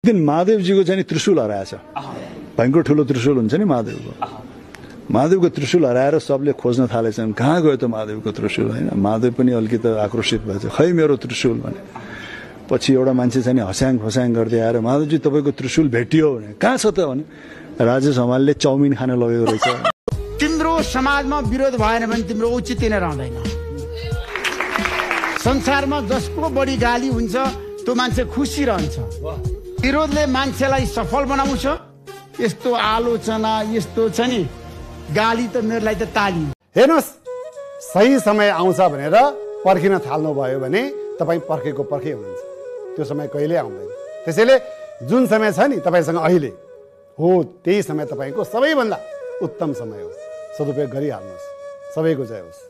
दिन महादेवजीको चाहिँ त्रिशूल हराएछ। भयंकर ठुलो त्रिशूल हुन्छ नि महादेवको। महादेवको त्रिशूल हराएर सबले खोज्न थालेछन्, कहाँ गयो त महादेवको त्रिशूल हैन। महादेव पनि अलिकति आक्रोशित भएछ, खै मेरो त्रिशूल भने। पछि एउटा मान्छे चाहिँ हस्याङ फस्याङ गर्दै आएर महादेवजी तपाईको त्रिशूल भेटियो भने, कहाँ छ त भने राजेश हमालले चाउमिन खान लगेको रहेछ। तिम्रो समाजमा विरोध भएन भने तिम्रो औचित्य नै रहँदैन। संसारमा जसको बढी गाली हुन्छ त्यो मान्छे खुसी रहन्छ। विरोधले मान्छेलाई सफल बनाउँछ। यस्तो आलोचना यस्तो छ नि, गाली त मेरो लागि त ताली। हेर्नुस्, सही समय आउँछ भनेर पर्खिन थाल्नु भयो भने तपाईँ पर्खेको पर्खे हुनुहुन्छ, त्यो समय कहिले आउँदैन। त्यसैले जुन समय छ नि तपाईसँग अहिले हो, त्यही समय तपाईँको सबैभन्दा उत्तम समय हो। सदुपयोग गरिहाल्नुहोस्। सबैको जय होस्।